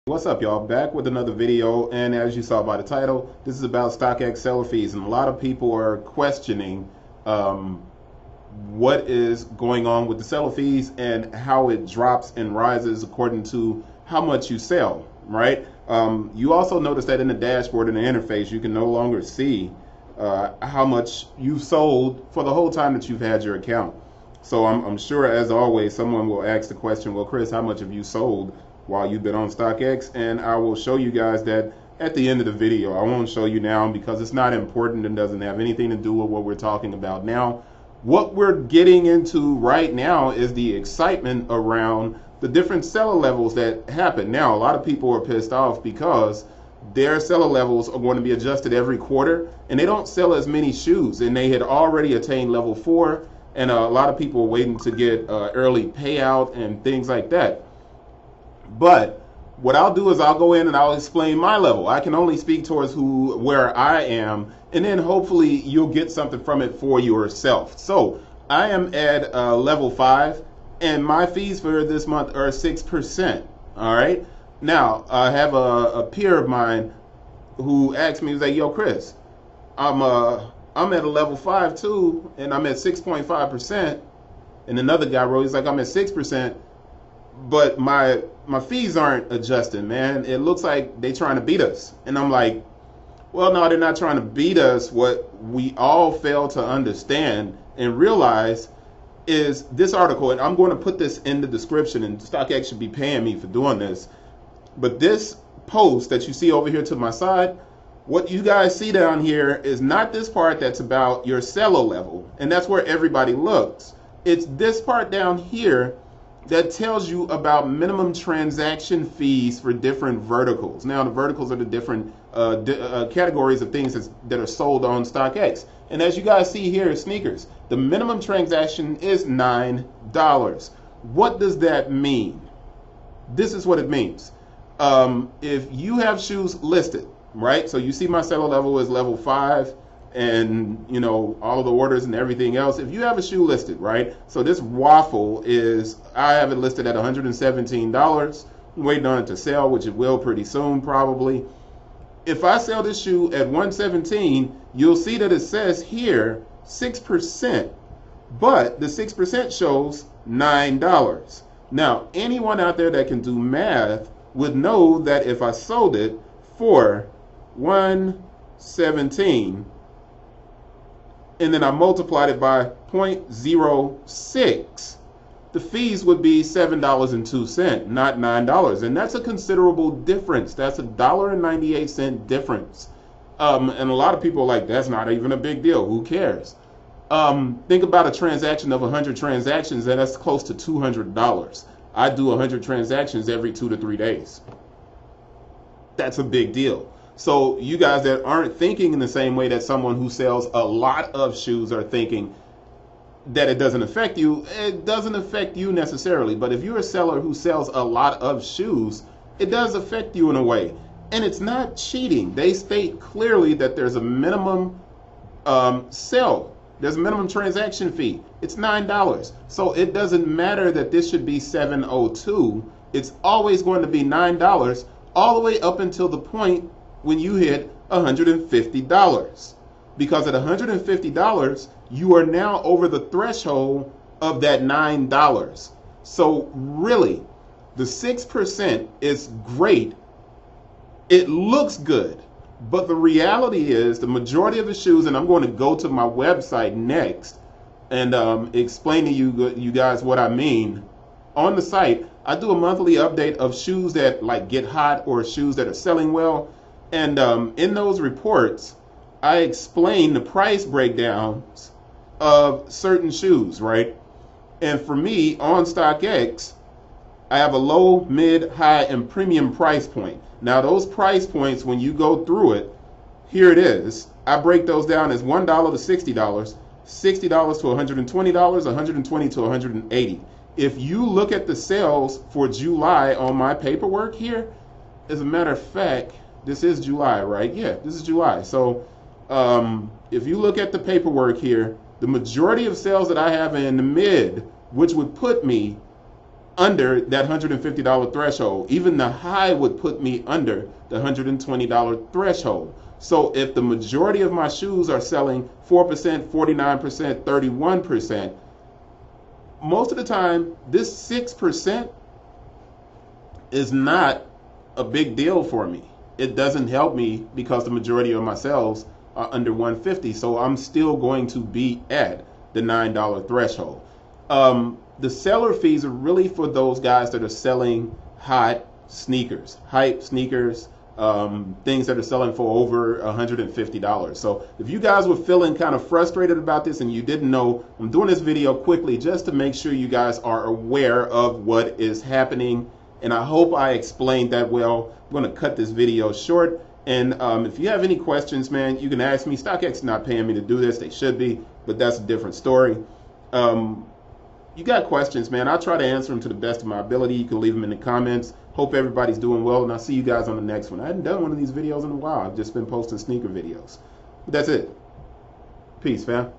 What's up, y'all? Back with another video, and as you saw by the title, this is about StockX seller fees, and a lot of people are questioning what is going on with the seller fees and how it drops and rises according to how much you sell, right? You also notice that in the dashboard in the interface, you can no longer see how much you've sold for the whole time that you've had your account. So I'm sure, as always, someone will ask the question, well, Chris, how much have you sold while you've been on StockX? And I will show you guys that at the end of the video. I won't show you now because it's not important and doesn't have anything to do with what we're talking about now. What we're getting into right now is the excitement around the different seller levels that happen. Now, a lot of people are pissed off because their seller levels are going to be adjusted every quarter, and they don't sell as many shoes, and they had already attained level 4, and a lot of people are waiting to get early payout and things like that. But what I'll do is I'll go in and I'll explain my level. I can only speak towards where I am, and then hopefully you'll get something from it for yourself. So I am at level 5, and my fees for this month are 6%. All right. Now I have a peer of mine who asked me, he's like, "Yo, Chris, I'm at a level 5 too, and I'm at 6.5%." And another guy wrote, he's like, "I'm at 6%, but my fees aren't adjusting, man. It looks like they trying to beat us." And I'm like, well, no, they're not trying to beat us. What we all fail to understand and realize is this article, and I'm going to put this in the description, and StockX should be paying me for doing this. But this post that you see over here to my side, what you guys see down here is not this part that's about your seller level, and that's where everybody looks. It's this part down here that tells you about minimum transaction fees for different verticals. Now, the verticals are the different categories of things that are sold on StockX. And as you guys see here, sneakers, the minimum transaction is $9. What does that mean? This is what it means. If you have shoes listed, right? So you see my seller level is level 5, and you know all of the orders and everything else. If you have a shoe listed, right? So this waffle is, I have it listed at $117. I'm waiting on it to sell, which it will pretty soon probably. If I sell this shoe at $117, you'll see that it says here 6%, but the 6% shows $9. Now, anyone out there that can do math would know that if I sold it for $117 and then I multiplied it by 0.06, the fees would be $7.02, not $9. And that's a considerable difference. That's $1.98 difference. And a lot of people are like, that's not even a big deal. Who cares? Think about a transaction of 100 transactions, and that's close to $200. I do 100 transactions every 2 to 3 days. That's a big deal. So you guys that aren't thinking in the same way that someone who sells a lot of shoes are thinking that it doesn't affect you, it doesn't affect you necessarily. But if you're a seller who sells a lot of shoes, it does affect you in a way. And it's not cheating. They state clearly that there's a minimum sell. There's a minimum transaction fee. It's $9. So it doesn't matter that this should be $7.02. It's always going to be $9 all the way up until the point when you hit $150. Because at $150, you are now over the threshold of that $9. So really, the 6% is great. It looks good. But the reality is the majority of the shoes, and I'm going to go to my website next and explain to you guys what I mean. On the site, I do a monthly update of shoes that like get hot or shoes that are selling well. And in those reports, I explain the price breakdowns of certain shoes, right? And for me, on StockX, I have a low, mid, high, and premium price point. Now, those price points, when you go through it, here it is. I break those down as $1 to $60, $60 to $120, $120 to $180. If you look at the sales for July on my paperwork here, as a matter of fact, this is July, right? Yeah, this is July. So if you look at the paperwork here, the majority of sales that I have in the mid, which would put me under that $150 threshold. Even the high would put me under the $120 threshold. So if the majority of my shoes are selling 4%, 49%, 31%, most of the time this 6% is not a big deal for me. It doesn't help me because the majority of my sales are under 150, so I'm still going to be at the $9 threshold. The seller fees are really for those guys that are selling hot sneakers, hype sneakers, things that are selling for over $150. So if you guys were feeling kind of frustrated about this and you didn't know, I'm doing this video quickly just to make sure you guys are aware of what is happening. And I hope I explained that well. I'm going to cut this video short. And if you have any questions, man, you can ask me. StockX is not paying me to do this. They should be, but that's a different story. You got questions, man, I'll try to answer them to the best of my ability. You can leave them in the comments. Hope everybody's doing well, and I'll see you guys on the next one. I hadn't done one of these videos in a while. I've just been posting sneaker videos. But that's it. Peace, fam.